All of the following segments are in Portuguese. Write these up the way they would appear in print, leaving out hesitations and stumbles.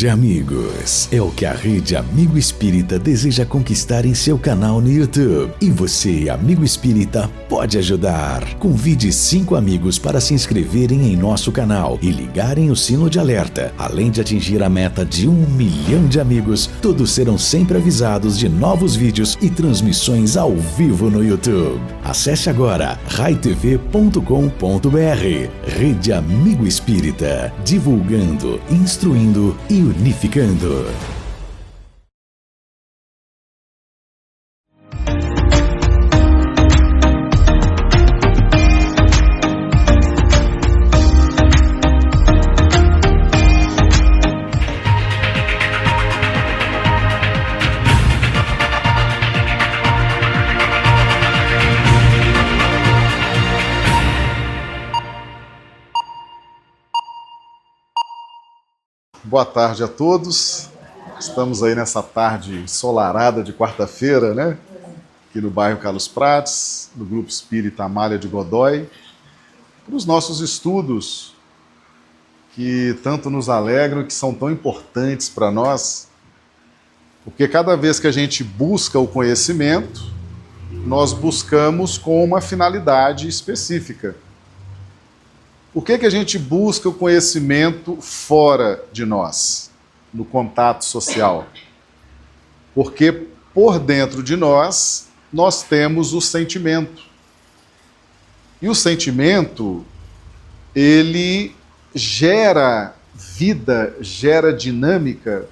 de amigos. É o que a Rede Amigo Espírita deseja conquistar em seu canal no YouTube. E você, amigo espírita, pode ajudar. Convide 5 amigos para se inscreverem em nosso canal e ligarem o sino de alerta. Além de atingir a meta de 1 milhão de amigos, todos serão sempre avisados de novos vídeos e transmissões ao vivo no YouTube. Acesse agora raitv.com.br. Rede Amigo Espírita, divulgando, instruindo e unificando. Boa tarde a todos. Estamos aí nessa tarde ensolarada de quarta-feira, né? Aqui no bairro Carlos Prates, do Grupo Espírita Amália de Godoy, para os nossos estudos que tanto nos alegram e que são tão importantes para nós, porque cada vez que a gente busca o conhecimento, nós buscamos com uma finalidade específica. Por que a gente busca o conhecimento fora de nós, no contato social? Porque por dentro de nós, nós temos o sentimento. E o sentimento, ele gera vida, gera dinâmica,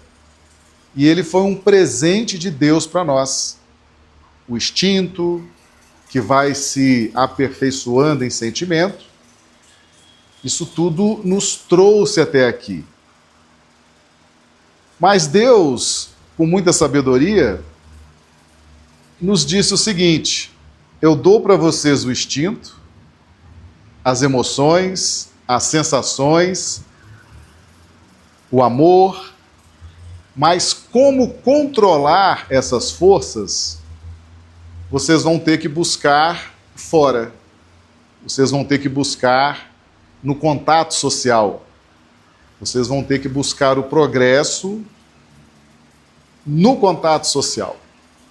e ele foi um presente de Deus para nós. O instinto, que vai se aperfeiçoando em sentimento, isso tudo nos trouxe até aqui. Mas Deus, com muita sabedoria, nos disse o seguinte: eu dou para vocês o instinto, as emoções, as sensações, o amor, mas como controlar essas forças, vocês vão ter que buscar fora. Vocês vão ter que buscar no contato social. Vocês vão ter que buscar o progresso no contato social.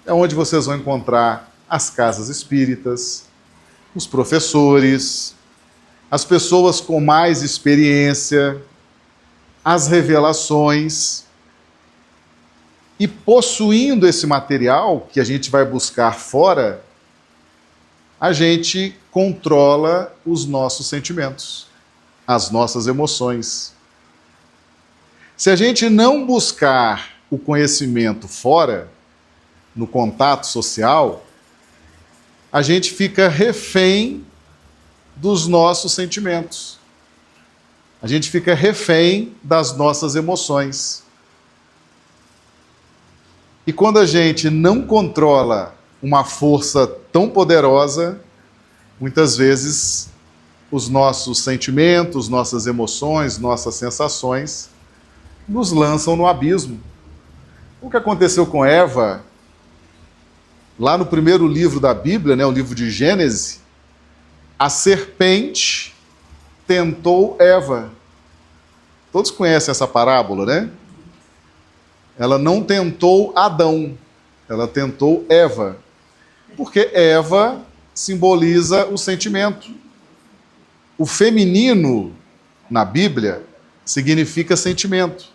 É onde vocês vão encontrar as casas espíritas, os professores, as pessoas com mais experiência, as revelações. E possuindo esse material que a gente vai buscar fora, a gente controla os nossos sentimentos, as nossas emoções. Se a gente não buscar o conhecimento fora, no contato social, a gente fica refém dos nossos sentimentos. A gente fica refém das nossas emoções. E quando a gente não controla uma força tão poderosa, muitas vezes os nossos sentimentos, nossas emoções, nossas sensações nos lançam no abismo. O que aconteceu com Eva, lá no primeiro livro da Bíblia, né, o livro de Gênesis, a serpente tentou Eva. Todos conhecem essa parábola, né? Ela não tentou Adão, ela tentou Eva, porque Eva simboliza o sentimento. O feminino, na Bíblia, significa sentimento.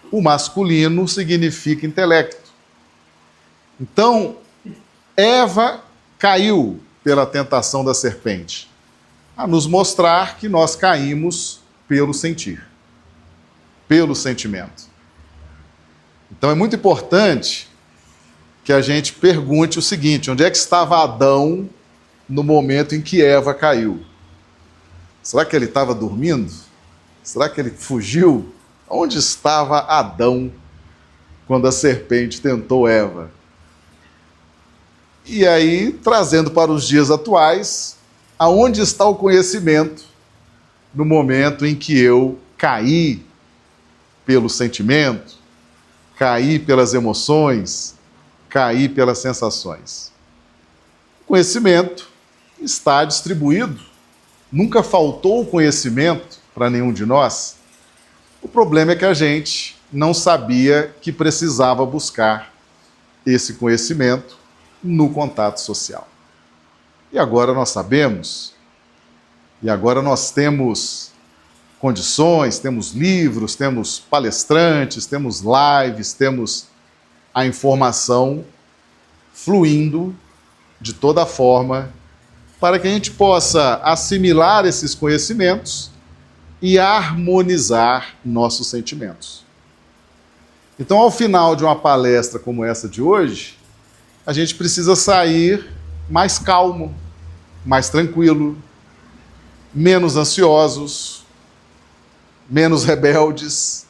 O masculino significa intelecto. Então, Eva caiu pela tentação da serpente, a nos mostrar que nós caímos pelo sentir, pelo sentimento. Então é muito importante que a gente pergunte o seguinte: onde é que estava Adão no momento em que Eva caiu? Será que ele estava dormindo? Será que ele fugiu? Onde estava Adão quando a serpente tentou Eva? E aí, trazendo para os dias atuais, aonde está o conhecimento no momento em que eu caí pelo sentimento, caí pelas emoções, caí pelas sensações? O conhecimento está distribuído. Nunca faltou conhecimento para nenhum de nós. O problema é que a gente não sabia que precisava buscar esse conhecimento no contato social. E agora nós sabemos, e agora nós temos condições, temos livros, temos palestrantes, temos lives, temos a informação fluindo de toda forma para que a gente possa assimilar esses conhecimentos e harmonizar nossos sentimentos. Então, ao final de uma palestra como essa de hoje, a gente precisa sair mais calmo, mais tranquilo, menos ansiosos, menos rebeldes,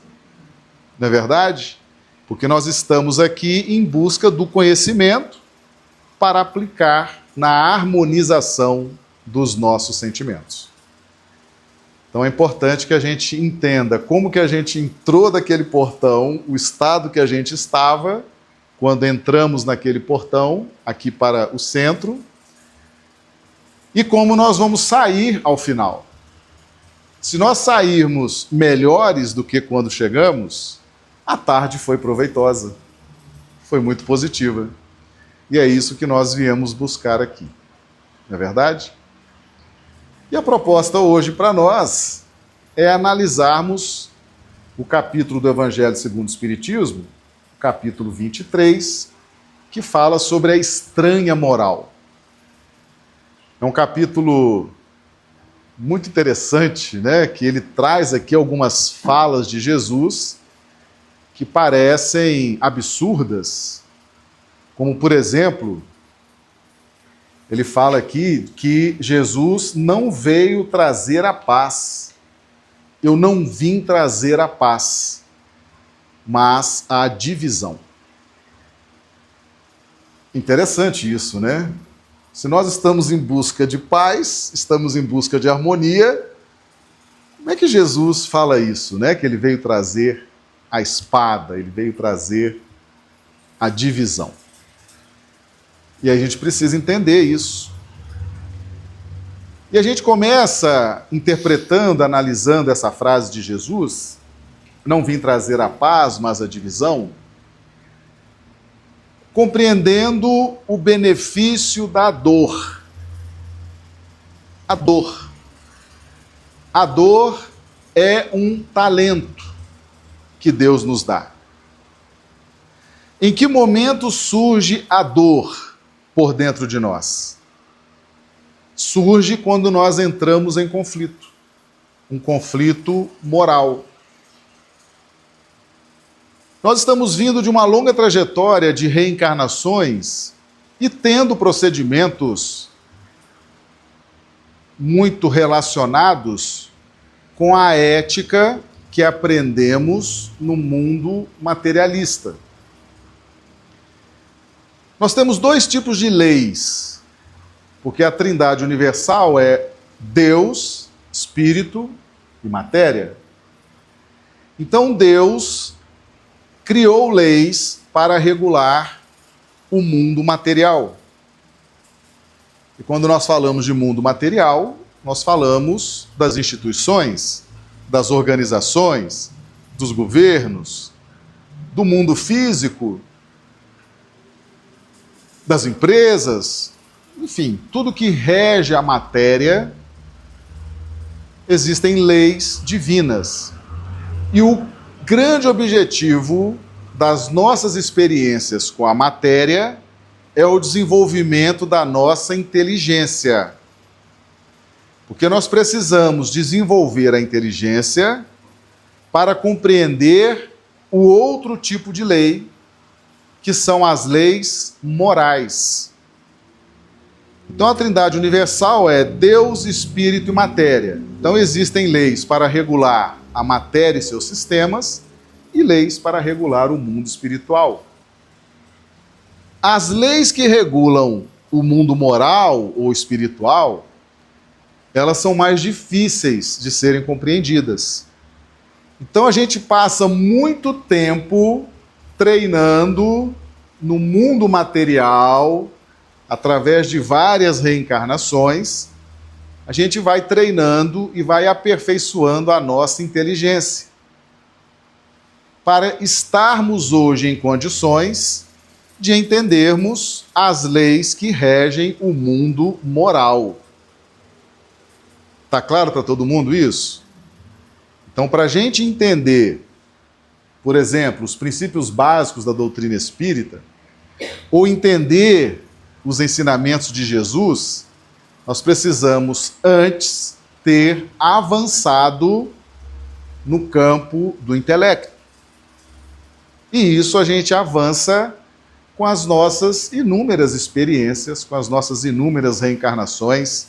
não é verdade? Porque nós estamos aqui em busca do conhecimento para aplicar na harmonização dos nossos sentimentos. Então é importante que a gente entenda como que a gente entrou daquele portão, o estado que a gente estava quando entramos naquele portão, aqui para o centro, e como nós vamos sair ao final. Se nós sairmos melhores do que quando chegamos, a tarde foi proveitosa, foi muito positiva. E é isso que nós viemos buscar aqui, não é verdade? E a proposta hoje para nós é analisarmos o capítulo do Evangelho segundo o Espiritismo, capítulo 23, que fala sobre a estranha moral. É um capítulo muito interessante, né? Que ele traz aqui algumas falas de Jesus que parecem absurdas, como, por exemplo, ele fala aqui que Jesus não veio trazer a paz. Eu não vim trazer a paz, mas a divisão. Interessante isso, né? Se nós estamos em busca de paz, estamos em busca de harmonia, como é que Jesus fala isso, né? Que ele veio trazer a espada, ele veio trazer a divisão. E a gente precisa entender isso. E a gente começa interpretando, analisando essa frase de Jesus, não vim trazer a paz, mas a divisão, compreendendo o benefício da dor. A dor. A dor é um talento que Deus nos dá. Em que momento surge a dor por dentro de nós? Surge quando nós entramos em conflito. Um conflito moral. Nós estamos vindo de uma longa trajetória de reencarnações e tendo procedimentos muito relacionados com a ética que aprendemos no mundo materialista. Nós temos dois tipos de leis, porque a Trindade Universal é Deus, Espírito e matéria. Então Deus criou leis para regular o mundo material. E quando nós falamos de mundo material, nós falamos das instituições, das organizações, dos governos, do mundo físico, das empresas, enfim, tudo que rege a matéria, existem leis divinas. E o grande objetivo das nossas experiências com a matéria é o desenvolvimento da nossa inteligência. Porque nós precisamos desenvolver a inteligência para compreender o outro tipo de lei, que são as leis morais. Então a Trindade Universal é Deus, Espírito e matéria. Então existem leis para regular a matéria e seus sistemas e leis para regular o mundo espiritual. As leis que regulam o mundo moral ou espiritual, elas são mais difíceis de serem compreendidas. Então a gente passa muito tempo treinando no mundo material, através de várias reencarnações, a gente vai treinando e vai aperfeiçoando a nossa inteligência. para estarmos hoje em condições de entendermos as leis que regem o mundo moral. Está claro para todo mundo isso? Então, para a gente entender, por exemplo, os princípios básicos da doutrina espírita, ou entender os ensinamentos de Jesus, nós precisamos antes ter avançado no campo do intelecto. E isso a gente avança com as nossas inúmeras experiências, com as nossas inúmeras reencarnações,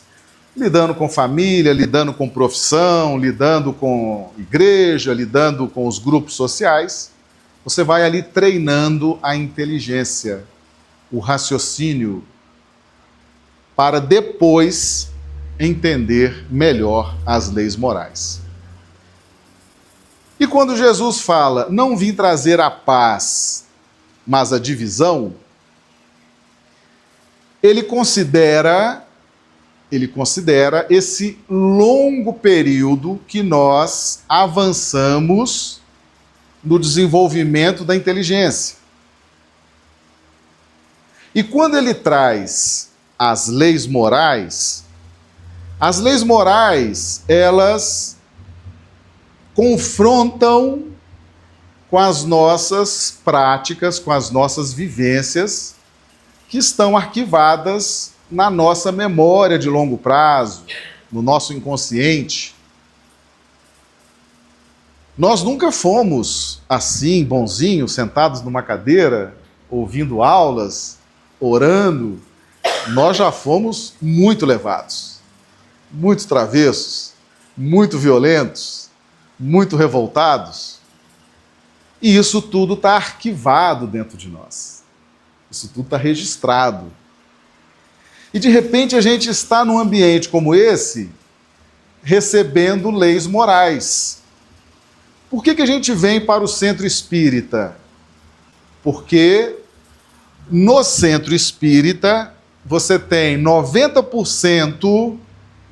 lidando com família, lidando com profissão, lidando com igreja, lidando com os grupos sociais. Você vai ali treinando a inteligência, o raciocínio, para depois entender melhor as leis morais. E quando Jesus fala, não vim trazer a paz, mas a divisão, ele considera esse longo período que nós avançamos no desenvolvimento da inteligência. E quando ele traz as leis morais, elas confrontam com as nossas práticas, com as nossas vivências, que estão arquivadas na nossa memória de longo prazo, no nosso inconsciente. Nós nunca fomos assim, bonzinhos, sentados numa cadeira, ouvindo aulas, orando. Nós já fomos muito levados, muito travessos, muito violentos, muito revoltados. E isso tudo está arquivado dentro de nós. Isso tudo está registrado. E de repente a gente está num ambiente como esse, recebendo leis morais. Por que a gente vem para o centro espírita? Porque no centro espírita você tem 90%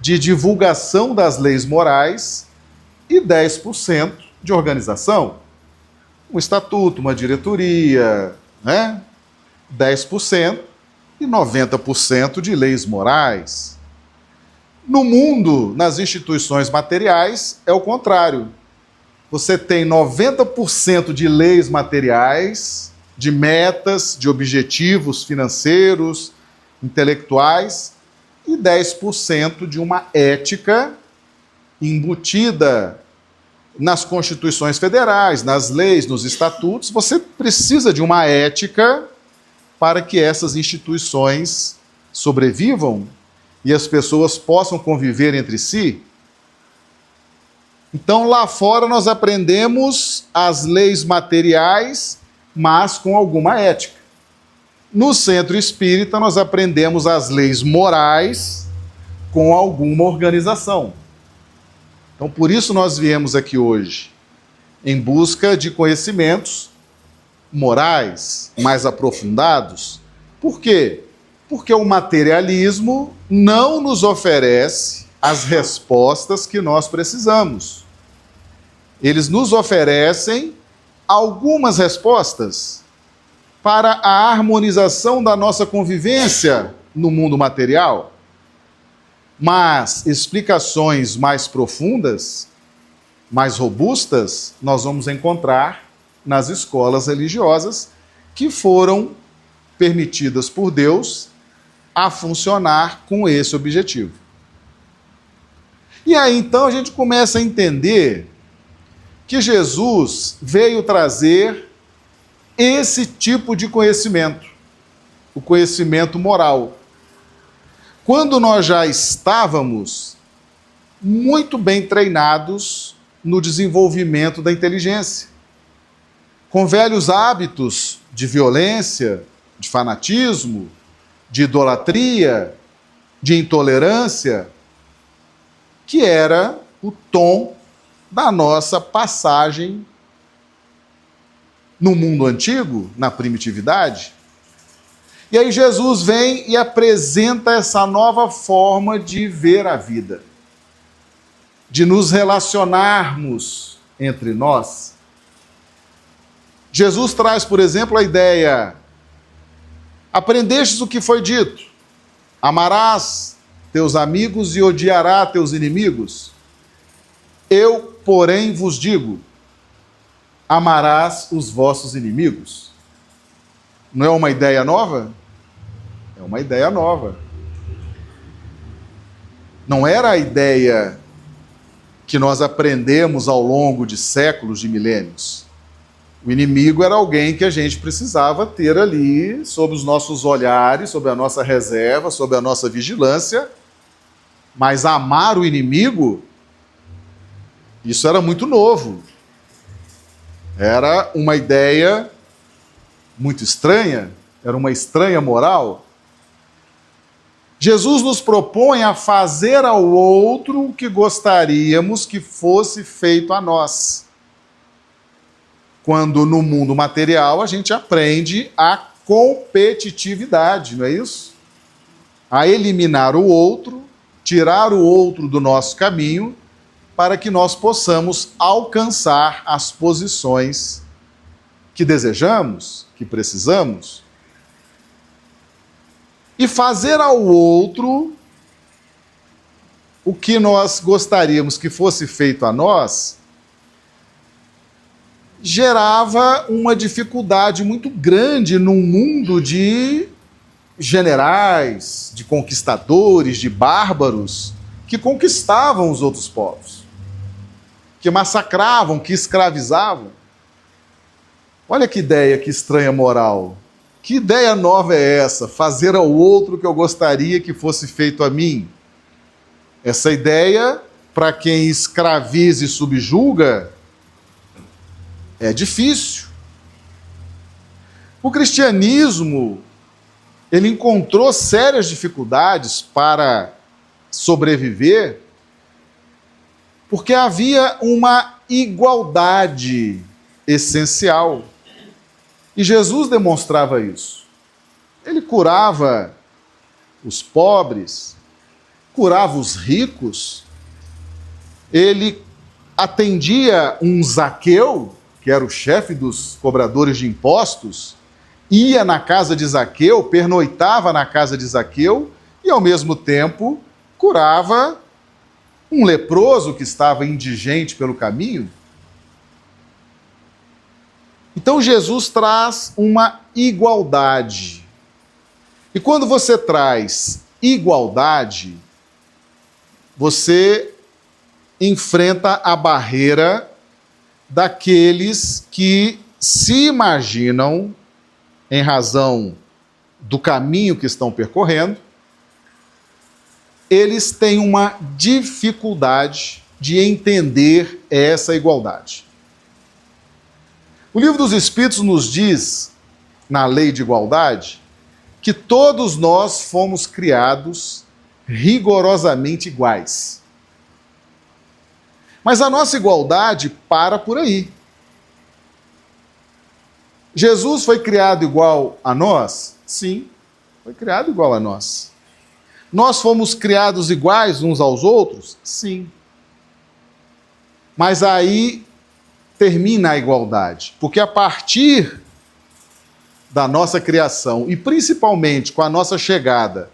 de divulgação das leis morais e 10% de organização. Um estatuto, uma diretoria, né? 10% e 90% de leis morais. No mundo, nas instituições materiais, é o contrário. Você tem 90% de leis materiais, de metas, de objetivos financeiros, intelectuais, e 10% de uma ética embutida nas constituições federais, nas leis, nos estatutos. Você precisa de uma ética para que essas instituições sobrevivam e as pessoas possam conviver entre si. Então, lá fora nós aprendemos as leis materiais, mas com alguma ética. No centro espírita nós aprendemos as leis morais com alguma organização. Então, por isso nós viemos aqui hoje, em busca de conhecimentos morais mais aprofundados. Por quê? Porque o materialismo não nos oferece as respostas que nós precisamos. Eles nos oferecem algumas respostas para a harmonização da nossa convivência no mundo material, mas explicações mais profundas, mais robustas, nós vamos encontrar nas escolas religiosas que foram permitidas por Deus a funcionar com esse objetivo. E aí então a gente começa a entender que Jesus veio trazer esse tipo de conhecimento, o conhecimento moral. Quando nós já estávamos muito bem treinados no desenvolvimento da inteligência, com velhos hábitos de violência, de fanatismo, de idolatria, de intolerância, que era o tom da nossa passagem no mundo antigo, na primitividade. E aí Jesus vem e apresenta essa nova forma de ver a vida, de nos relacionarmos entre nós. Jesus traz, por exemplo, a ideia: aprendestes o que foi dito, amarás teus amigos e odiarás teus inimigos. Eu, porém, vos digo, amarás os vossos inimigos. Não é uma ideia nova? É uma ideia nova. Não era a ideia que nós aprendemos ao longo de séculos, de milênios. O inimigo era alguém que a gente precisava ter ali sob os nossos olhares, sob a nossa reserva, sob a nossa vigilância. Mas amar o inimigo, isso era muito novo. Era uma ideia muito estranha, era uma estranha moral. Jesus nos propõe a fazer ao outro o que gostaríamos que fosse feito a nós. Quando no mundo material a gente aprende a competitividade, não é isso? A eliminar o outro, tirar o outro do nosso caminho, para que nós possamos alcançar as posições que desejamos, que precisamos. E fazer ao outro o que nós gostaríamos que fosse feito a nós gerava uma dificuldade muito grande num mundo de generais, de conquistadores, de bárbaros que conquistavam os outros povos, que massacravam, que escravizavam. Olha que ideia, que estranha moral. Que ideia nova é essa? Fazer ao outro o que eu gostaria que fosse feito a mim. Essa ideia, para quem escraviza e subjuga, é difícil. O cristianismo, ele encontrou sérias dificuldades para sobreviver, porque havia uma igualdade essencial. E Jesus demonstrava isso. Ele curava os pobres, curava os ricos, ele atendia um Zaqueu, que era o chefe dos cobradores de impostos, ia na casa de Zaqueu, pernoitava na casa de Zaqueu e, ao mesmo tempo, curava um leproso que estava indigente pelo caminho. Então Jesus traz uma igualdade. E quando você traz igualdade, você enfrenta a barreira daqueles que se imaginam, em razão do caminho que estão percorrendo, eles têm uma dificuldade de entender essa igualdade. O Livro dos Espíritos nos diz, na lei de igualdade, que todos nós fomos criados rigorosamente iguais. Mas a nossa igualdade para por aí. Jesus foi criado igual a nós? Sim, foi criado igual a nós. Nós fomos criados iguais uns aos outros? Sim. Mas aí termina a igualdade, porque a partir da nossa criação, e principalmente com a nossa chegada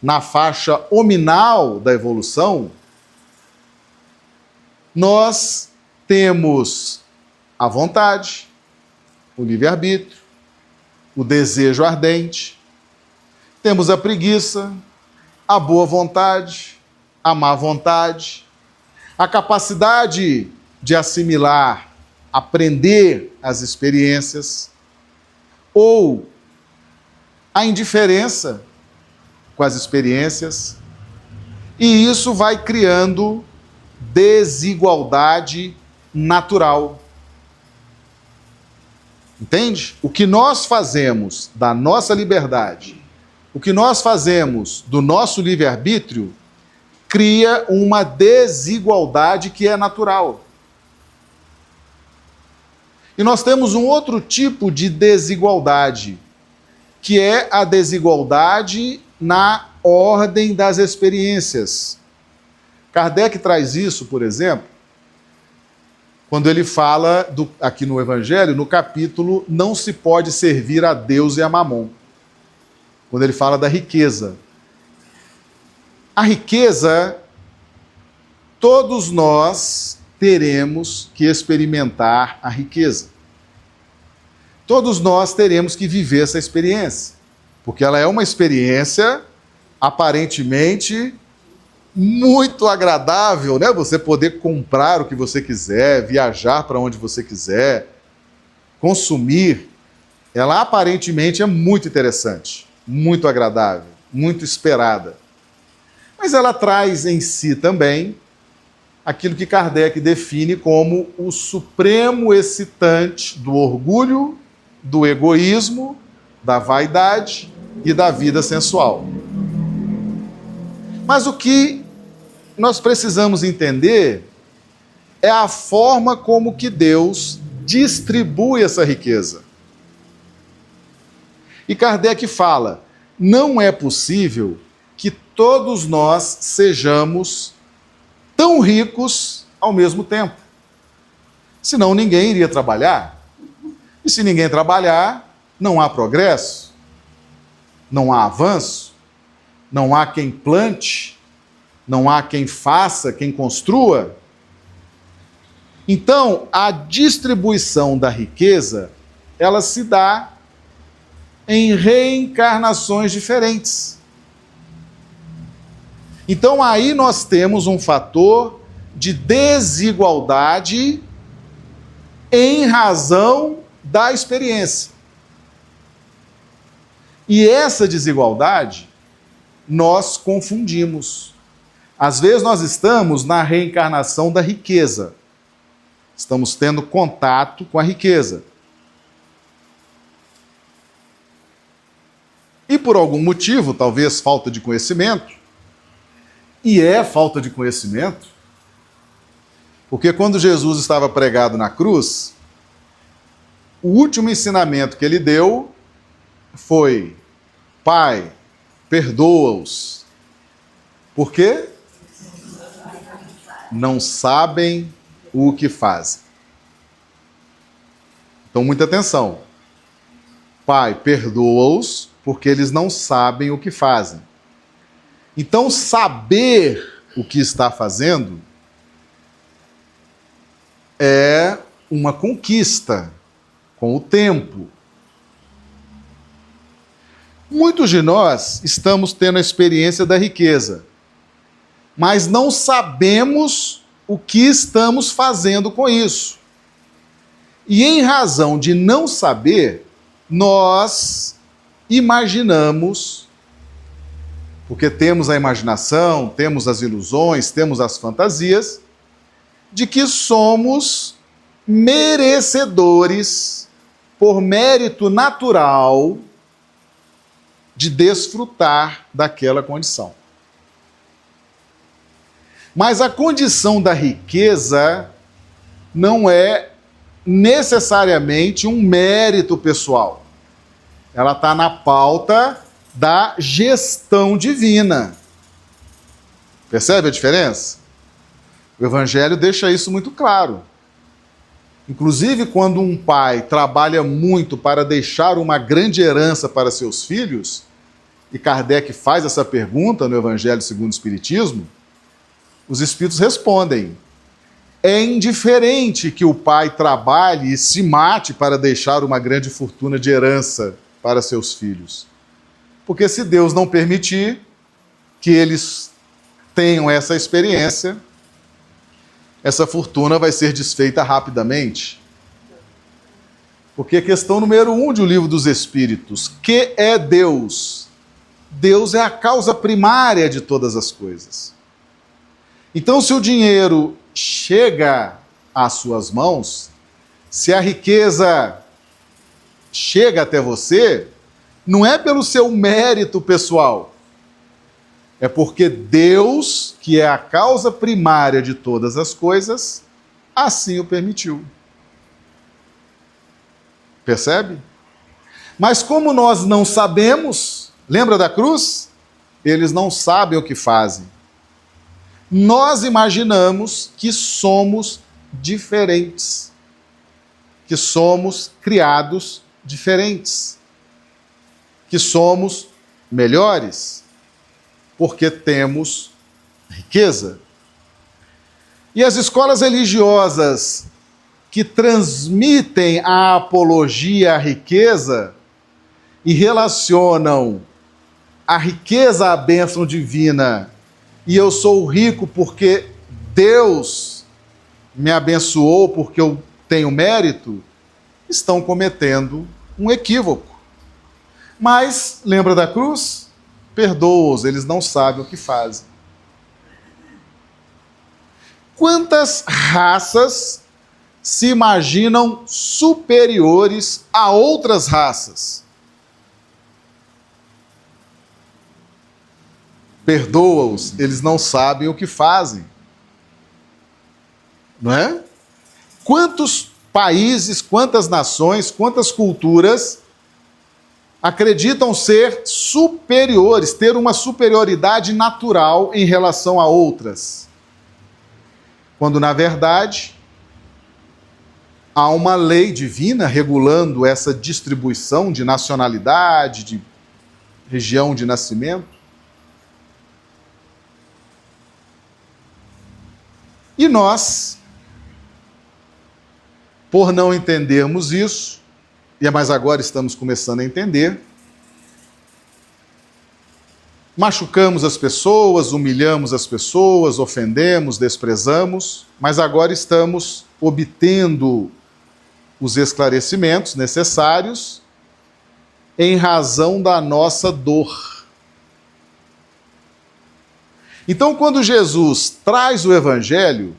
na faixa hominal da evolução, nós temos a vontade, o livre-arbítrio, o desejo ardente, temos a preguiça, a boa vontade, a má vontade, a capacidade de assimilar, aprender as experiências, ou a indiferença com as experiências, e isso vai criando desigualdade natural. Entende? O que nós fazemos da nossa liberdade, o que nós fazemos do nosso livre-arbítrio, cria uma desigualdade que é natural. E nós temos um outro tipo de desigualdade, que é a desigualdade na ordem das experiências. Kardec traz isso, por exemplo, quando ele fala, aqui no Evangelho, no capítulo, não se pode servir a Deus e a Mamon. Quando ele fala da riqueza. A riqueza, todos nós teremos que experimentar a riqueza. Todos nós teremos que viver essa experiência, porque ela é uma experiência aparentemente muito agradável, né? Você poder comprar o que você quiser, viajar para onde você quiser, consumir. Ela aparentemente é muito interessante, muito agradável, muito esperada. Mas ela traz em si também aquilo que Kardec define como o supremo excitante do orgulho, do egoísmo, da vaidade e da vida sensual. Mas o que nós precisamos entender é a forma como que Deus distribui essa riqueza. E Kardec fala, não é possível que todos nós sejamos tão ricos ao mesmo tempo. Senão ninguém iria trabalhar. E se ninguém trabalhar, não há progresso, não há avanço, não há quem plante, não há quem faça, quem construa. Então, a distribuição da riqueza, ela se dá em reencarnações diferentes. Então, aí nós temos um fator de desigualdade em razão da experiência. E essa desigualdade nós confundimos. Às vezes nós estamos na reencarnação da riqueza. Estamos tendo contato com a riqueza. E por algum motivo, talvez falta de conhecimento, e é falta de conhecimento, porque quando Jesus estava pregado na cruz, o último ensinamento que ele deu foi: Pai, perdoa-os. Por quê? Não sabem o que fazem. Então, muita atenção. Pai, perdoa-os, porque eles não sabem o que fazem. Então, saber o que está fazendo é uma conquista com o tempo. Muitos de nós estamos tendo a experiência da riqueza, mas não sabemos o que estamos fazendo com isso. E em razão de não saber, nós imaginamos, porque temos a imaginação, temos as ilusões, temos as fantasias, de que somos merecedores, por mérito natural, de desfrutar daquela condição. Mas a condição da riqueza não é necessariamente um mérito pessoal. Ela está na pauta da gestão divina. Percebe a diferença? O Evangelho deixa isso muito claro. Inclusive, quando um pai trabalha muito para deixar uma grande herança para seus filhos, e Kardec faz essa pergunta no Evangelho segundo o Espiritismo, os Espíritos respondem: é indiferente que o pai trabalhe e se mate para deixar uma grande fortuna de herança para seus filhos. Porque se Deus não permitir que eles tenham essa experiência, essa fortuna vai ser desfeita rapidamente. Porque a questão número 1 do Livro dos Espíritos: que é Deus? Deus é a causa primária de todas as coisas. Então, se o dinheiro chega às suas mãos, se a riqueza chega até você, não é pelo seu mérito pessoal, é porque Deus, que é a causa primária de todas as coisas, assim o permitiu. Percebe? Mas como nós não sabemos, lembra da cruz? Eles não sabem o que fazem. Nós imaginamos que somos diferentes, que somos criados diferentes, que somos melhores, porque temos riqueza. E as escolas religiosas que transmitem a apologia à riqueza e relacionam a riqueza à bênção divina, e eu sou rico porque Deus me abençoou, porque eu tenho mérito, estão cometendo um equívoco. Mas, lembra da cruz? Perdoa-os, eles não sabem o que fazem. Quantas raças se imaginam superiores a outras raças? Perdoa-os, eles não sabem o que fazem. Não é? Quantos países, quantas nações, quantas culturas acreditam ser superiores, ter uma superioridade natural em relação a outras? Quando, na verdade, há uma lei divina regulando essa distribuição de nacionalidade, de região de nascimento. E nós, por não entendermos isso, mas agora estamos começando a entender, machucamos as pessoas, humilhamos as pessoas, ofendemos, desprezamos, mas agora estamos obtendo os esclarecimentos necessários em razão da nossa dor. Então, quando Jesus traz o Evangelho,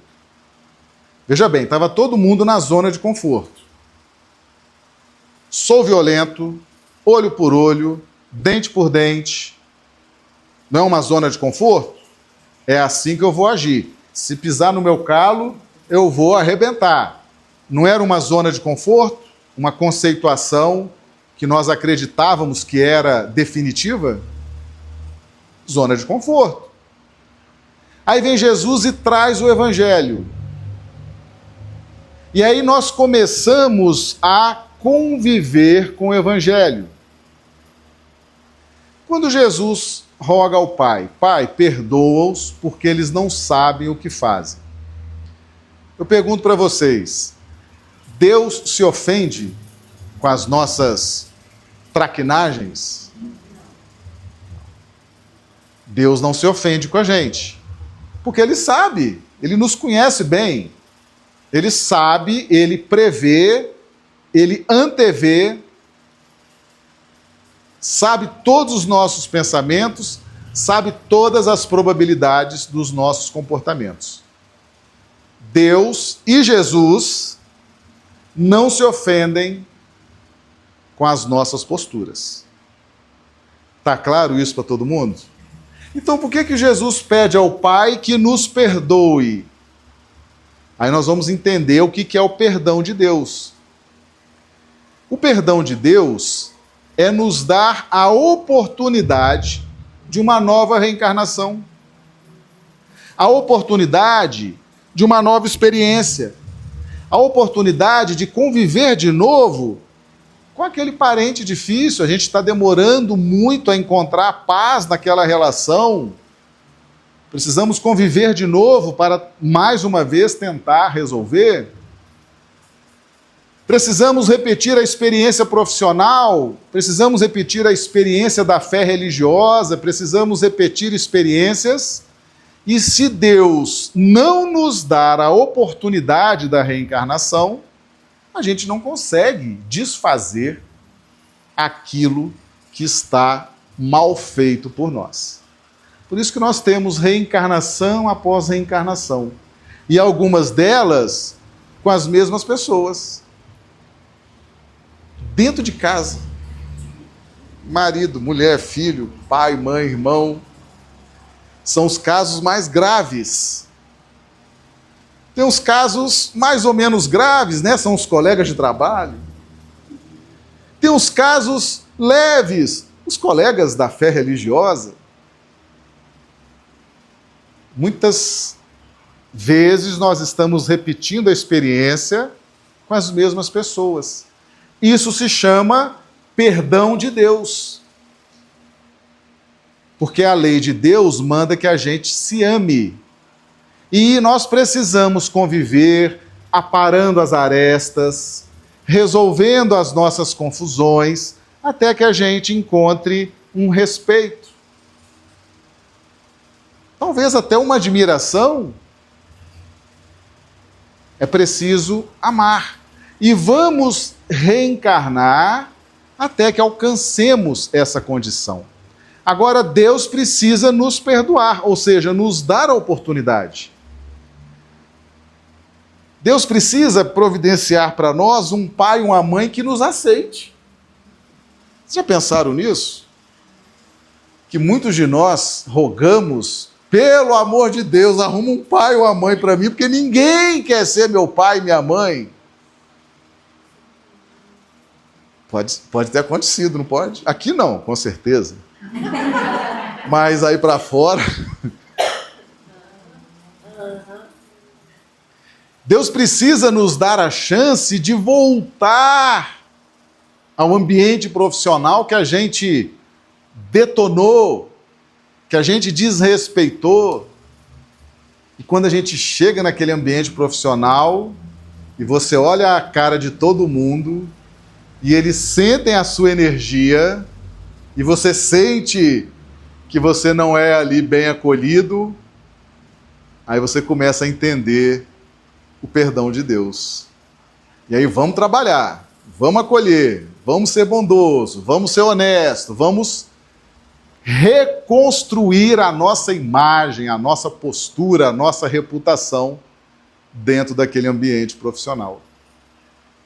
veja bem, estava todo mundo na zona de conforto. Sou violento, olho por olho, dente por dente. Não é uma zona de conforto? É assim que eu vou agir. Se pisar no meu calo, eu vou arrebentar. Não era uma zona de conforto? Uma conceituação que nós acreditávamos que era definitiva? Zona de conforto. Aí vem Jesus e traz o Evangelho. E aí nós começamos a conviver com o Evangelho. Quando Jesus roga ao Pai, Pai, perdoa-os porque eles não sabem o que fazem. Eu pergunto para vocês, Deus se ofende com as nossas traquinagens? Deus não se ofende com a gente. Porque Ele sabe, Ele nos conhece bem. Ele sabe, Ele prevê, Ele antevê, sabe todos os nossos pensamentos, sabe todas as probabilidades dos nossos comportamentos. Deus e Jesus não se ofendem com as nossas posturas. Está claro isso para todo mundo? Então por que Jesus pede ao Pai que nos perdoe? Aí nós vamos entender o que é o perdão de Deus. O perdão de Deus é nos dar a oportunidade de uma nova reencarnação. A oportunidade de uma nova experiência. A oportunidade de conviver de novo com aquele parente difícil. A gente está demorando muito a encontrar paz naquela relação. Precisamos conviver de novo para, mais uma vez, tentar resolver. Precisamos repetir a experiência profissional, precisamos repetir a experiência da fé religiosa, precisamos repetir experiências. E se Deus não nos dar a oportunidade da reencarnação, a gente não consegue desfazer aquilo que está mal feito por nós. Por isso que nós temos reencarnação após reencarnação. E algumas delas com as mesmas pessoas. Dentro de casa. Marido, mulher, filho, pai, mãe, irmão. São os casos mais graves. Tem os casos mais ou menos graves, né? São os colegas de trabalho. Tem os casos leves, os colegas da fé religiosa. Muitas vezes nós estamos repetindo a experiência com as mesmas pessoas. Isso se chama perdão de Deus. Porque a lei de Deus manda que a gente se ame. E nós precisamos conviver aparando as arestas, resolvendo as nossas confusões, até que a gente encontre um respeito. Talvez até uma admiração. É preciso amar. E vamos reencarnar até que alcancemos essa condição. Agora, Deus precisa nos perdoar, ou seja, nos dar a oportunidade. Deus precisa providenciar para nós um pai e uma mãe que nos aceite. Vocês já pensaram nisso? Que muitos de nós rogamos, pelo amor de Deus, arruma um pai ou uma mãe para mim, porque ninguém quer ser meu pai e minha mãe. Pode ter acontecido, não pode? Aqui não, com certeza. Mas aí para fora... Deus precisa nos dar a chance de voltar ao ambiente profissional que a gente detonou, que a gente desrespeitou. E quando a gente chega naquele ambiente profissional e você olha a cara de todo mundo e eles sentem a sua energia e você sente que você não é ali bem acolhido, aí você começa a entender o perdão de Deus. E aí vamos trabalhar, vamos acolher, vamos ser bondoso, vamos ser honesto, vamos reconstruir a nossa imagem, a nossa postura, a nossa reputação dentro daquele ambiente profissional.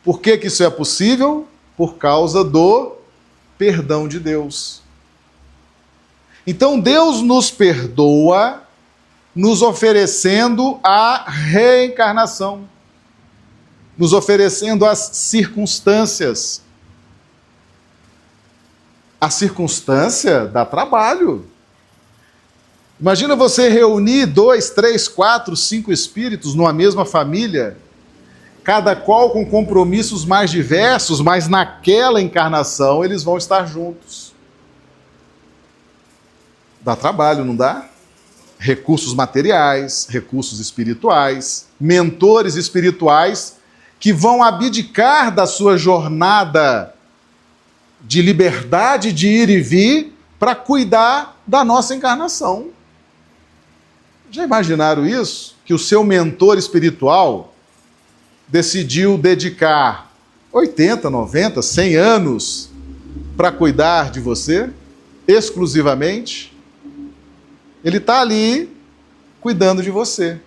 Por que que isso é possível? Por causa do perdão de Deus. Então Deus nos perdoa nos oferecendo a reencarnação, nos oferecendo as circunstâncias. A circunstância dá trabalho. Imagina você reunir 2, 3, 4, 5 espíritos numa mesma família, cada qual com compromissos mais diversos, mas naquela encarnação eles vão estar juntos. Dá trabalho, não dá? Recursos materiais, recursos espirituais, mentores espirituais que vão abdicar da sua jornada de liberdade de ir e vir para cuidar da nossa encarnação. Já imaginaram isso? Que o seu mentor espiritual decidiu dedicar 80, 90, 100 anos para cuidar de você, exclusivamente? Ele está ali cuidando de você.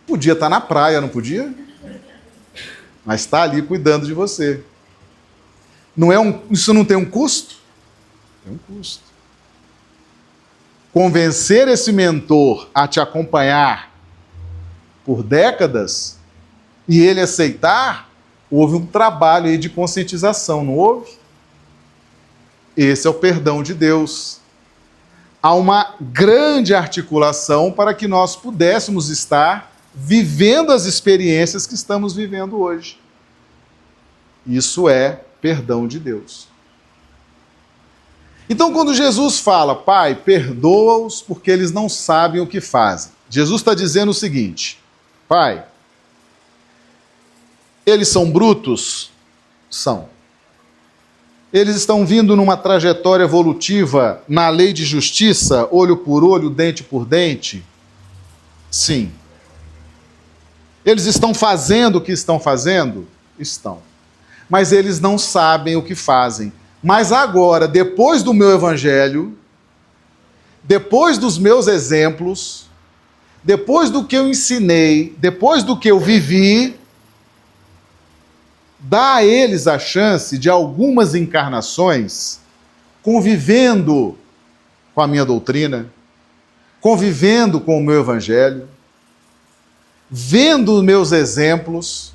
Podia estar na praia, não podia? Mas está ali cuidando de você. Isso não tem um custo? Tem um custo. Convencer esse mentor a te acompanhar por décadas e ele aceitar, houve um trabalho aí de conscientização, não houve? Esse é o perdão de Deus. Há uma grande articulação para que nós pudéssemos estar vivendo as experiências que estamos vivendo hoje. Isso é perdão de Deus. Então, quando Jesus fala, Pai, perdoa-os porque eles não sabem o que fazem, Jesus está dizendo o seguinte, Pai, eles são brutos? São. Eles estão vindo numa trajetória evolutiva na lei de justiça, olho por olho, dente por dente? Sim. Eles estão fazendo o que estão fazendo? Estão. Mas eles não sabem o que fazem. Mas agora, depois do meu evangelho, depois dos meus exemplos, depois do que eu ensinei, depois do que eu vivi, dá a eles a chance de algumas encarnações convivendo com a minha doutrina, convivendo com o meu evangelho, vendo os meus exemplos,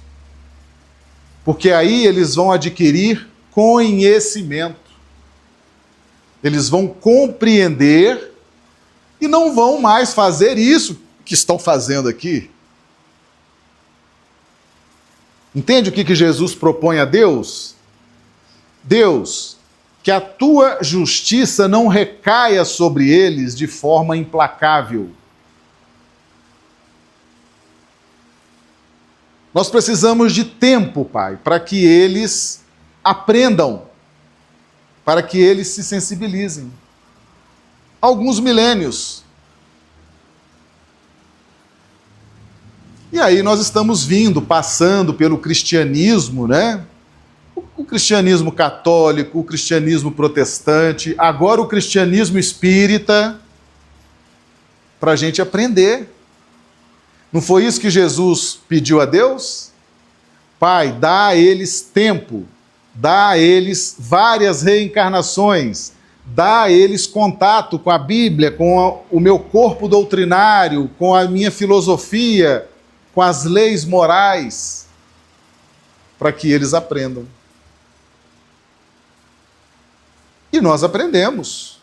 porque aí eles vão adquirir conhecimento. Eles vão compreender e não vão mais fazer isso que estão fazendo aqui? Entende o que Jesus propõe a Deus? Deus, que a tua justiça não recaia sobre eles de forma implacável. Nós precisamos de tempo, Pai, para que eles aprendam, para que eles se sensibilizem. Alguns milênios. E aí nós estamos passando pelo cristianismo, né? O cristianismo católico, o cristianismo protestante, agora o cristianismo espírita, para a gente aprender. Não foi isso que Jesus pediu a Deus? Pai, dá a eles tempo, dá a eles várias reencarnações, dá a eles contato com a Bíblia, com o meu corpo doutrinário, com a minha filosofia, com as leis morais, para que eles aprendam. E nós aprendemos.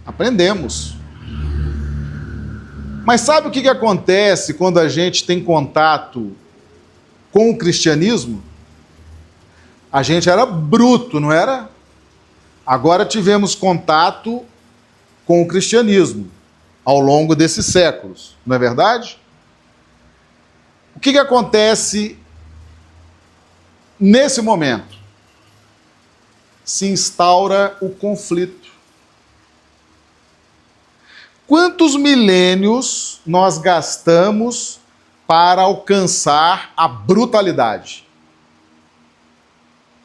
Aprendemos. Mas sabe o que acontece quando a gente tem contato com o cristianismo? A gente era bruto, não era? Agora tivemos contato com o cristianismo ao longo desses séculos, não é verdade? O que acontece nesse momento? Se instaura o conflito. Quantos milênios nós gastamos para alcançar a brutalidade?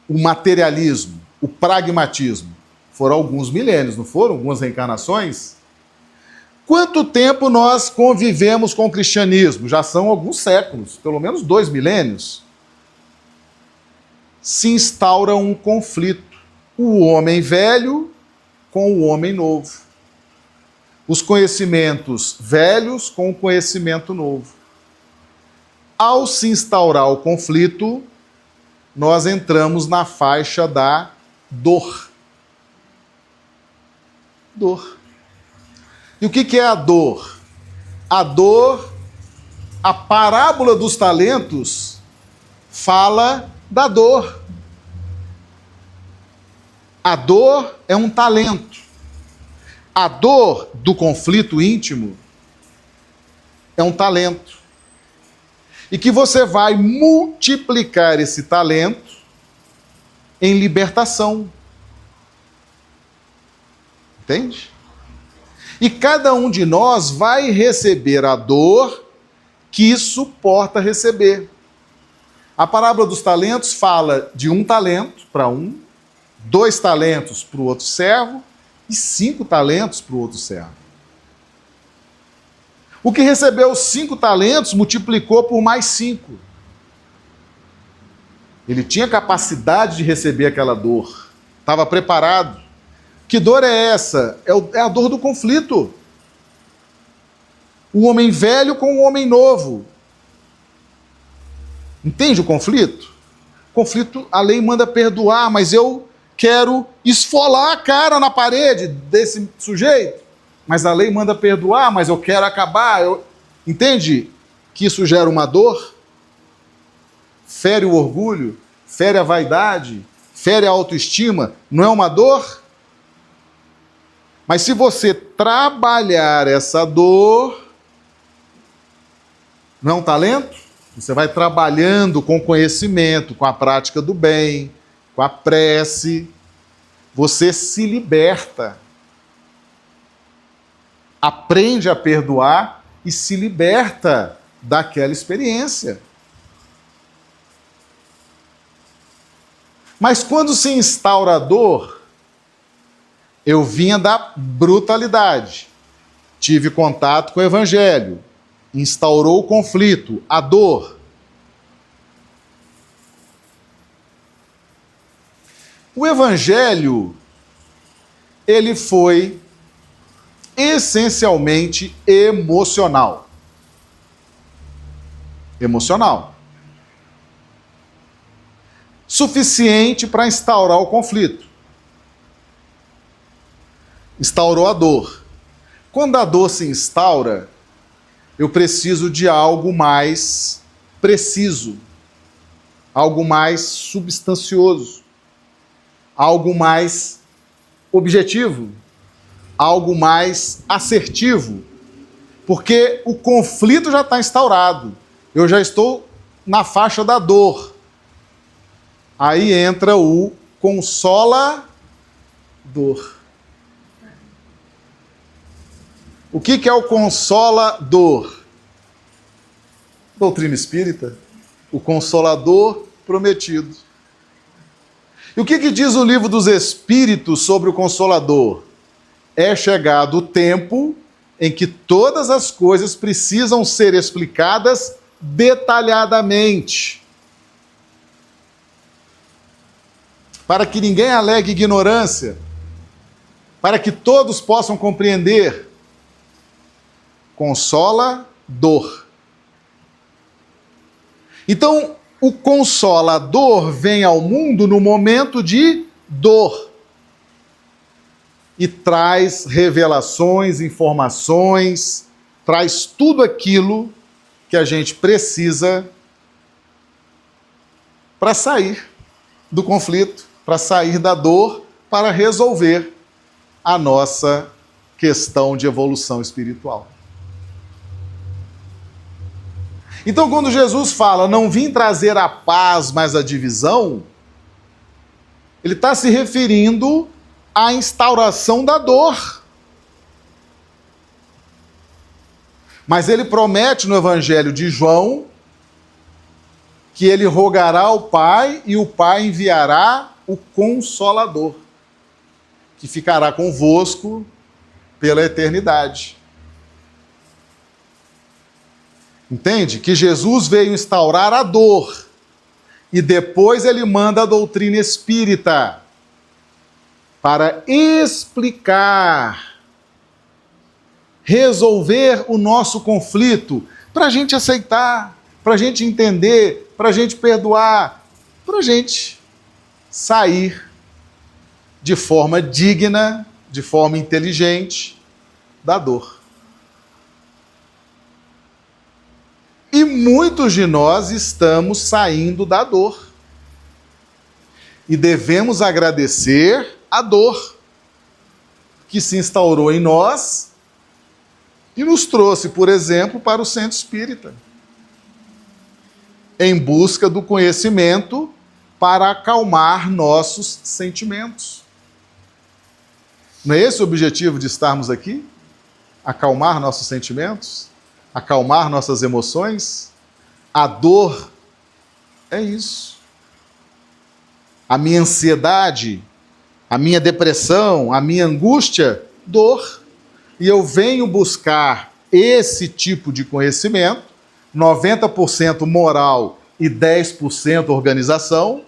O materialismo, o pragmatismo. Foram alguns milênios, não foram? Algumas reencarnações? Quanto tempo nós convivemos com o cristianismo? Já são alguns séculos, pelo menos 2 milênios. Se instaura um conflito. O homem velho com o homem novo. Os conhecimentos velhos com o conhecimento novo. Ao se instaurar o conflito, nós entramos na faixa da dor. Dor. E o que é a dor? A dor, a parábola dos talentos, fala da dor. A dor é um talento. A dor do conflito íntimo é um talento. E que você vai multiplicar esse talento em libertação. Entende? E cada um de nós vai receber a dor que suporta receber. A parábola dos talentos fala de 1 talento para um, 2 talentos para o outro servo e 5 talentos para o outro servo. O que recebeu 5 talentos multiplicou por mais 5. Ele tinha capacidade de receber aquela dor. Estava preparado. Que dor é essa? É a dor do conflito. O homem velho com o homem novo. Entende o conflito? Conflito, a lei manda perdoar, mas eu quero esfolar a cara na parede desse sujeito. Mas a lei manda perdoar, mas eu quero acabar. Entende que isso gera uma dor? Fere o orgulho, fere a vaidade, fere a autoestima. Não é uma dor? Mas se você trabalhar essa dor, não é um talento? Você vai trabalhando com conhecimento, com a prática do bem, com a prece, você se liberta. Aprende a perdoar e se liberta daquela experiência. Mas quando se instaura a dor, eu vinha da brutalidade, tive contato com o evangelho, instaurou o conflito, a dor. O evangelho, ele foi essencialmente emocional. Emocional. Suficiente para instaurar o conflito. Instaurou a dor. Quando a dor se instaura, eu preciso de algo mais preciso, algo mais substancioso, algo mais objetivo, algo mais assertivo, porque o conflito já está instaurado, eu já estou na faixa da dor. Aí entra o consolador. O que é o consolador? Doutrina espírita, o consolador prometido. E o que diz o livro dos Espíritos sobre o Consolador? É chegado o tempo em que todas as coisas precisam ser explicadas detalhadamente, para que ninguém alegue ignorância, para que todos possam compreender. Consolador. Então, o Consolador vem ao mundo no momento de dor e traz revelações, informações, traz tudo aquilo que a gente precisa para sair do conflito, para sair da dor, para resolver a nossa questão de evolução espiritual. Então, quando Jesus fala, não vim trazer a paz, mas a divisão, ele está se referindo à instauração da dor. Mas ele promete no Evangelho de João que ele rogará ao Pai e o Pai enviará o Consolador, que ficará convosco pela eternidade. Entende? Que Jesus veio instaurar a dor e depois ele manda a doutrina espírita para explicar, resolver o nosso conflito, para a gente aceitar, para a gente entender, para a gente perdoar, para a gente sair de forma digna, de forma inteligente da dor. E muitos de nós estamos saindo da dor. E devemos agradecer a dor que se instaurou em nós e nos trouxe, por exemplo, para o centro espírita, em busca do conhecimento para acalmar nossos sentimentos. Não é esse o objetivo de estarmos aqui? Acalmar nossos sentimentos? Acalmar nossas emoções? A dor é isso. A minha ansiedade, a minha depressão, a minha angústia, dor. E eu venho buscar esse tipo de conhecimento, 90% moral e 10% organização,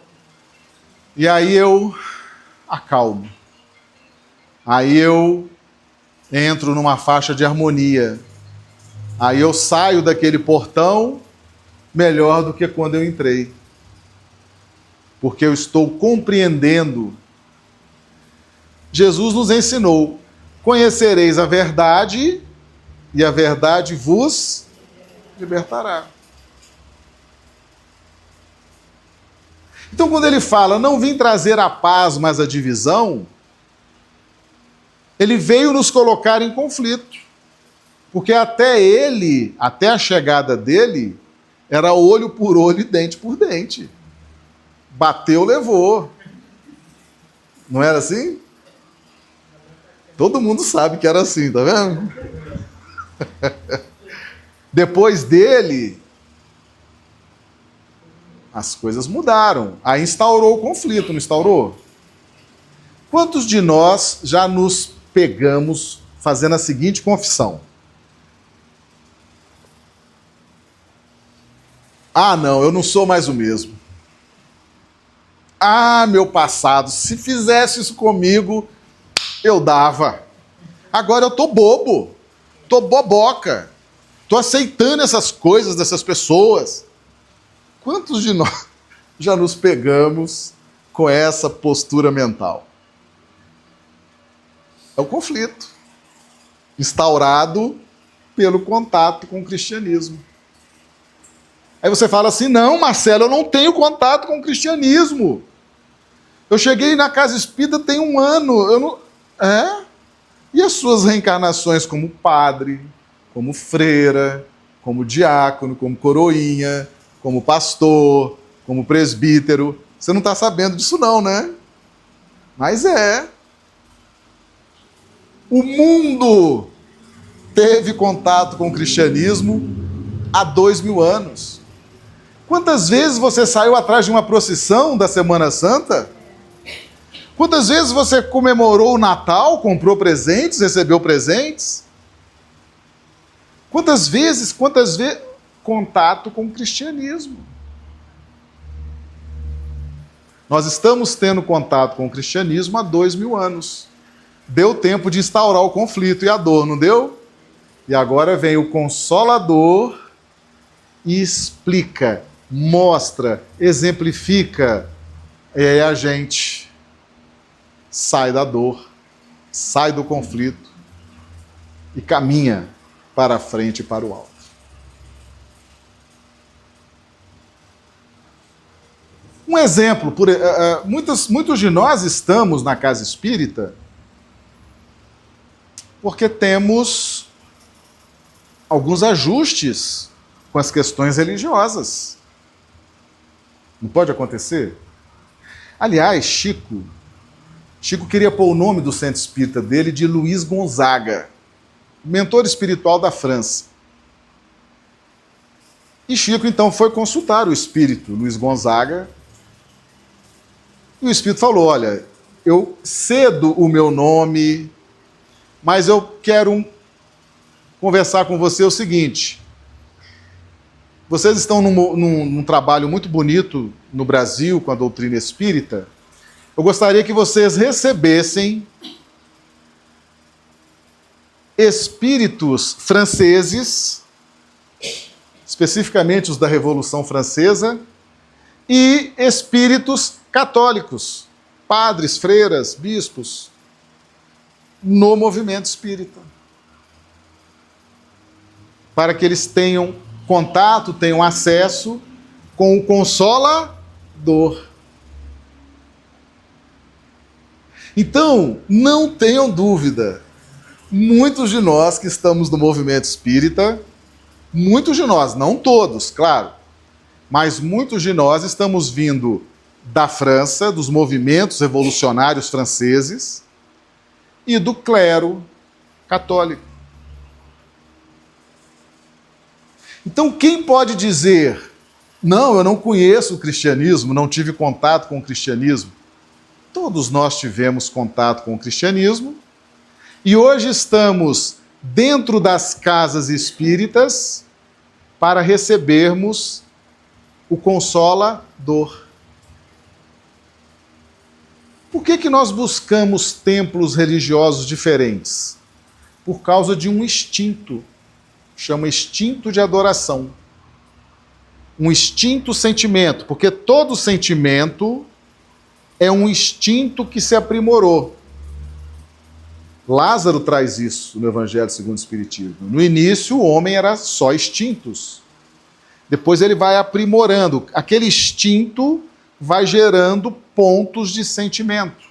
e aí eu acalmo. Aí eu entro numa faixa de harmonia. Aí eu saio daquele portão melhor do que quando eu entrei. Porque eu estou compreendendo. Jesus nos ensinou: conhecereis a verdade e a verdade vos libertará. Então, quando ele fala, não vim trazer a paz, mas a divisão, ele veio nos colocar em conflito. Porque até a chegada dele, era olho por olho e dente por dente. Bateu, levou. Não era assim? Todo mundo sabe que era assim, tá vendo? Depois dele, as coisas mudaram. Aí instaurou o conflito, não instaurou? Quantos de nós já nos pegamos fazendo a seguinte confissão? Ah, não, eu não sou mais o mesmo. Ah, meu passado, se fizesse isso comigo, eu dava. Agora eu tô bobo, tô boboca, tô aceitando essas coisas dessas pessoas. Quantos de nós já nos pegamos com essa postura mental? É o conflito. instaurado pelo contato com o cristianismo. Aí você fala assim, não, Marcelo, eu não tenho contato com o cristianismo. Eu cheguei na casa espírita tem 1 ano. Eu não... E as suas reencarnações como padre, como freira, como diácono, como coroinha, como pastor, como presbítero? Você não está sabendo disso não, né? Mas é. O mundo teve contato com o cristianismo há 2000 anos. Quantas vezes você saiu atrás de uma procissão da Semana Santa? Quantas vezes você comemorou o Natal, comprou presentes, recebeu presentes? Quantas vezes contato com o cristianismo? Nós estamos tendo contato com o cristianismo há 2000 anos. Deu tempo de instaurar o conflito e a dor, não deu? E agora vem o Consolador e explica, mostra, exemplifica. E aí a gente sai da dor, sai do conflito e caminha para a frente e para o alto. Um exemplo, muitos de nós estamos na casa espírita porque temos alguns ajustes com as questões religiosas. Não pode acontecer? Aliás, Chico queria pôr o nome do centro espírita dele de Luiz Gonzaga, mentor espiritual da França. E Chico, então, foi consultar o espírito Luiz Gonzaga. E o espírito falou, olha, eu cedo o meu nome, mas eu quero conversar com você o seguinte. Vocês estão num trabalho muito bonito no Brasil com a doutrina espírita. Eu gostaria que vocês recebessem espíritos franceses, especificamente os da Revolução Francesa, e espíritos católicos, padres, freiras, bispos, no movimento espírita. Para que eles tenham contato, tenham acesso com o Consolador. Então, não tenham dúvida, muitos de nós que estamos no movimento espírita, muitos de nós, não todos, claro, mas muitos de nós estamos vindo da França, dos movimentos revolucionários franceses e do clero católico. Então, quem pode dizer, não, eu não conheço o cristianismo, não tive contato com o cristianismo? Todos nós tivemos contato com o cristianismo e hoje estamos dentro das casas espíritas para recebermos o Consolador. Por que nós buscamos templos religiosos diferentes? Por causa de um instinto, chama instinto de adoração. Um instinto sentimento, porque todo sentimento é um instinto que se aprimorou. Lázaro traz isso no Evangelho segundo o Espiritismo. No início, o homem era só instintos. Depois ele vai aprimorando. Aquele instinto vai gerando pontos de sentimento.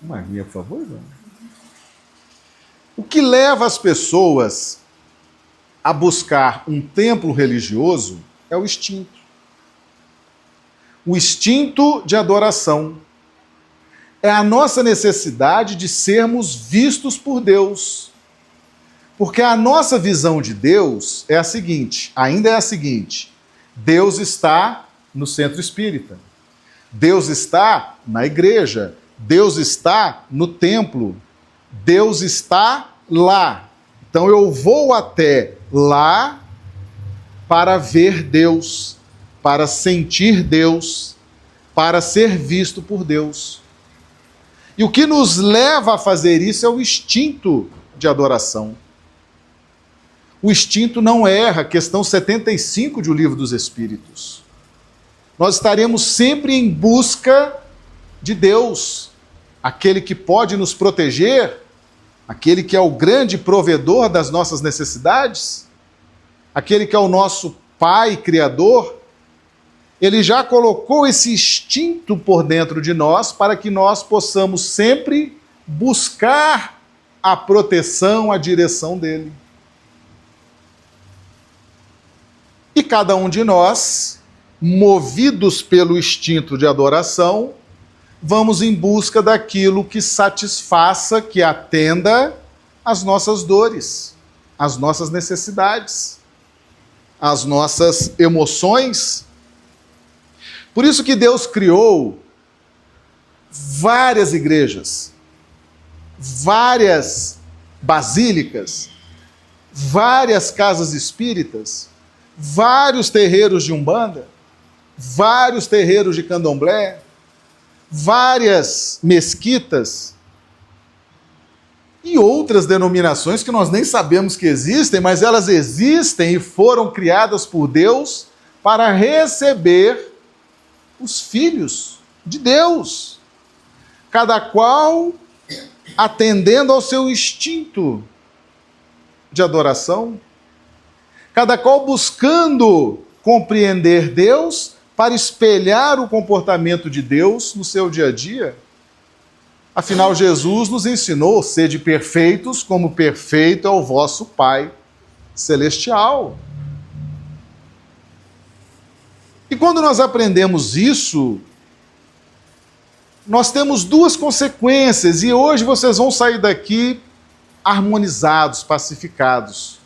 Uma aguinha, por favor, João. O que leva as pessoas a buscar um templo religioso é o instinto. O instinto de adoração. É a nossa necessidade de sermos vistos por Deus. Porque a nossa visão de Deus é a seguinte, ainda é a seguinte: Deus está no centro espírita. Deus está na igreja. Deus está no templo. Deus está lá. Então eu vou até lá para ver Deus, para sentir Deus, para ser visto por Deus. E o que nos leva a fazer isso é o instinto de adoração. O instinto não erra, questão 75 de O Livro dos Espíritos. Nós estaremos sempre em busca de Deus, aquele que pode nos proteger aquele que é o grande provedor das nossas necessidades, aquele que é o nosso Pai Criador, ele já colocou esse instinto por dentro de nós para que nós possamos sempre buscar a proteção, a direção dele. E cada um de nós, movidos pelo instinto de adoração, vamos em busca daquilo que satisfaça, que atenda às nossas dores, às nossas necessidades, às nossas emoções. Por isso que Deus criou várias igrejas, várias basílicas, várias casas espíritas, vários terreiros de Umbanda, vários terreiros de Candomblé, várias mesquitas e outras denominações que nós nem sabemos que existem, mas elas existem e foram criadas por Deus para receber os filhos de Deus, cada qual atendendo ao seu instinto de adoração, cada qual buscando compreender Deus para espelhar o comportamento de Deus no seu dia a dia. Afinal, Jesus nos ensinou: sede perfeitos, como perfeito é o vosso Pai Celestial. E quando nós aprendemos isso, nós temos duas consequências, e hoje vocês vão sair daqui harmonizados, pacificados.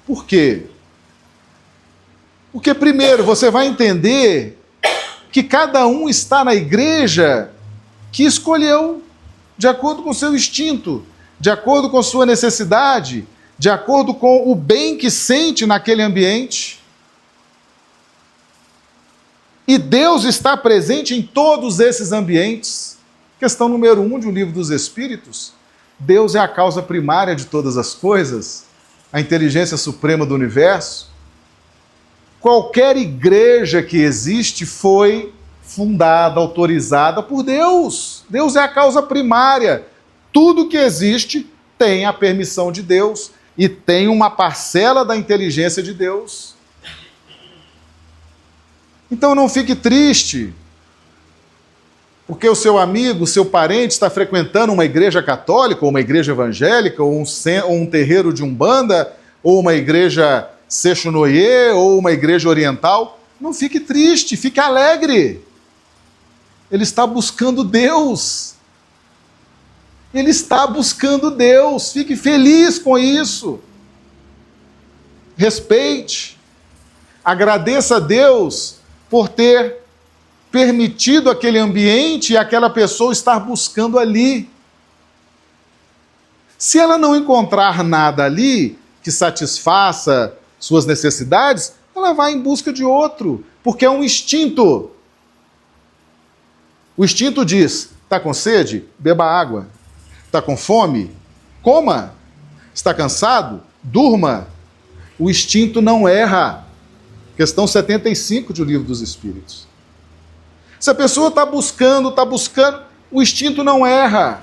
Por quê? Porque, primeiro, você vai entender que cada um está na igreja que escolheu, de acordo com o seu instinto, de acordo com a sua necessidade, de acordo com o bem que sente naquele ambiente. E Deus está presente em todos esses ambientes. Questão número 1 de O Livro dos Espíritos: Deus é a causa primária de todas as coisas, a inteligência suprema do universo. Qualquer igreja que existe foi fundada, autorizada por Deus. Deus é a causa primária. Tudo que existe tem a permissão de Deus e tem uma parcela da inteligência de Deus. Então não fique triste porque o seu amigo, o seu parente está frequentando uma igreja católica, ou uma igreja evangélica, ou um terreiro de Umbanda, ou uma igreja Seixonoye, ou uma igreja oriental. Não fique triste, fique alegre. Ele está buscando Deus. Ele está buscando Deus. Fique feliz com isso. Respeite. Agradeça a Deus por ter permitido aquele ambiente e aquela pessoa estar buscando ali. Se ela não encontrar nada ali que satisfaça suas necessidades, ela vai em busca de outro, porque é um instinto. O instinto diz: está com sede? Beba água. Está com fome? Coma. Está cansado? Durma. O instinto não erra. Questão 75 de O Livro dos Espíritos. Se a pessoa está buscando, o instinto não erra.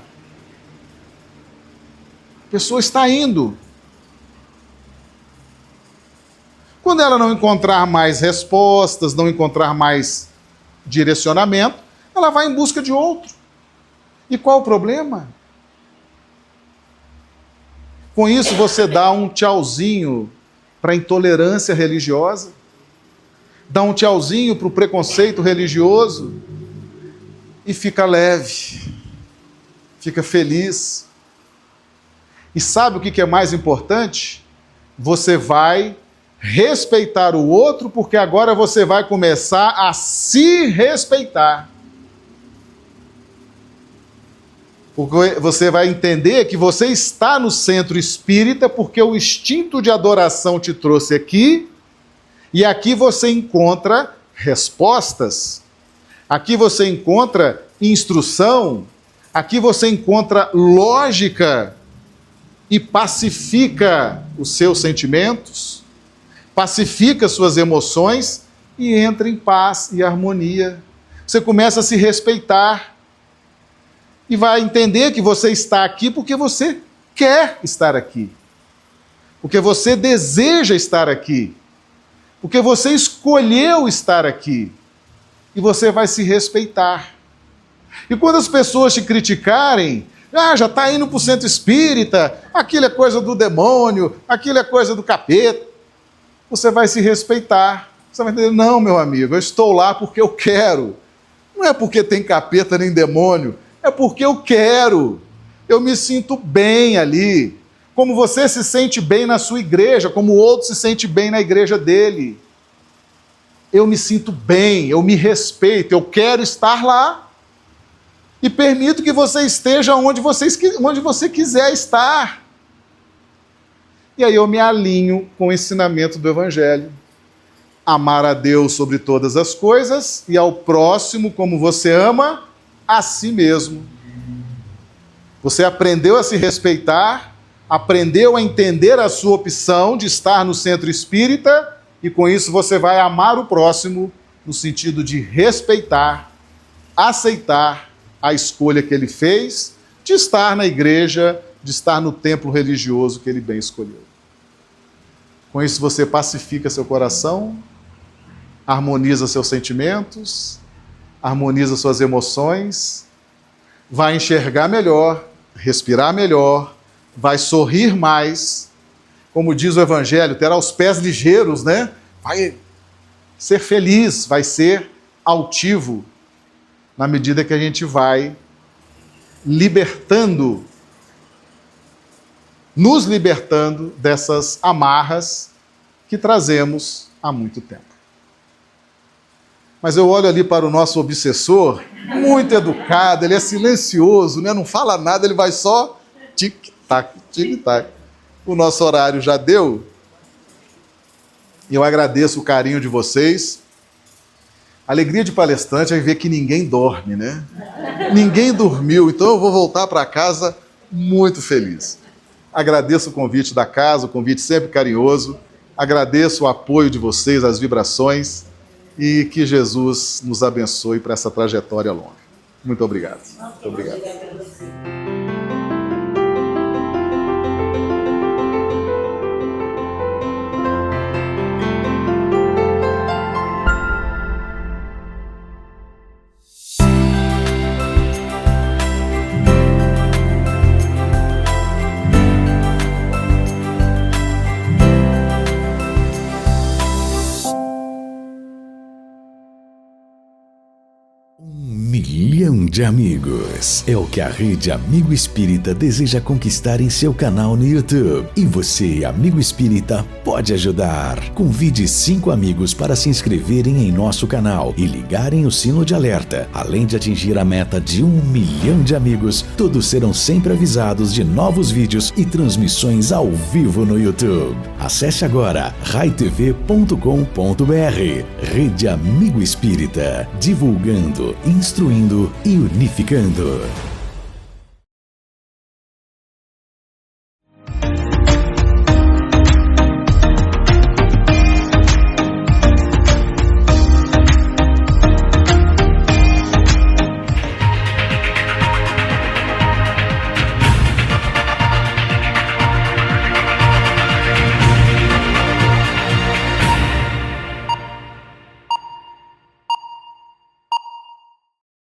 A pessoa está indo. Quando ela não encontrar mais respostas, não encontrar mais direcionamento, ela vai em busca de outro. E qual o problema? Com isso você dá um tchauzinho para a intolerância religiosa, dá um tchauzinho para o preconceito religioso e fica leve, fica feliz. E sabe o que é mais importante? Você vai respeitar o outro, porque agora você vai começar a se respeitar. Porque você vai entender que você está no centro espírita porque o instinto de adoração te trouxe aqui, e aqui você encontra respostas, aqui você encontra instrução, aqui você encontra lógica e pacifica os seus sentimentos, pacifica suas emoções e entra em paz e harmonia. Você começa a se respeitar e vai entender que você está aqui porque você quer estar aqui, porque você deseja estar aqui, porque você escolheu estar aqui, e você vai se respeitar. E quando as pessoas te criticarem, já está indo para o centro espírita, aquilo é coisa do demônio, aquilo é coisa do capeta, você vai se respeitar. Você vai entender, não, meu amigo, eu estou lá porque eu quero. Não é porque tem capeta nem demônio, é porque eu quero. Eu me sinto bem ali. Como você se sente bem na sua igreja, como o outro se sente bem na igreja dele. Eu me sinto bem, eu me respeito, eu quero estar lá. E permito que você esteja onde você quiser estar. E aí eu me alinho com o ensinamento do Evangelho. Amar a Deus sobre todas as coisas e ao próximo como você ama a si mesmo. Você aprendeu a se respeitar, aprendeu a entender a sua opção de estar no centro espírita e com isso você vai amar o próximo no sentido de respeitar, aceitar a escolha que ele fez de estar na igreja, de estar no templo religioso que ele bem escolheu. Com isso você pacifica seu coração, harmoniza seus sentimentos, harmoniza suas emoções, vai enxergar melhor, respirar melhor, vai sorrir mais, como diz o Evangelho, terá os pés ligeiros, né? Vai ser feliz, vai ser altivo, na medida que a gente vai nos libertando dessas amarras que trazemos há muito tempo. Mas eu olho ali para o nosso obsessor, muito educado, ele é silencioso, né? Não fala nada, ele vai só tic-tac, tic-tac. O nosso horário já deu. E eu agradeço o carinho de vocês. A alegria de palestrante é ver que ninguém dorme, né? Ninguém dormiu, então eu vou voltar para casa muito feliz. Agradeço o convite da casa, o convite sempre carinhoso. Agradeço o apoio de vocês, as vibrações, e que Jesus nos abençoe para essa trajetória longa. Muito obrigado. Muito obrigado. Milhão de amigos é o que a Rede Amigo Espírita deseja conquistar em seu canal no YouTube. E você, amigo espírita, pode ajudar. Convide 5 amigos para se inscreverem em nosso canal e ligarem o sino de alerta. Além de atingir a meta de 1 milhão de amigos, todos serão sempre avisados de novos vídeos e transmissões ao vivo no YouTube. Acesse agora raitv.com.br. Rede Amigo Espírita, divulgando, instruindo e unificando.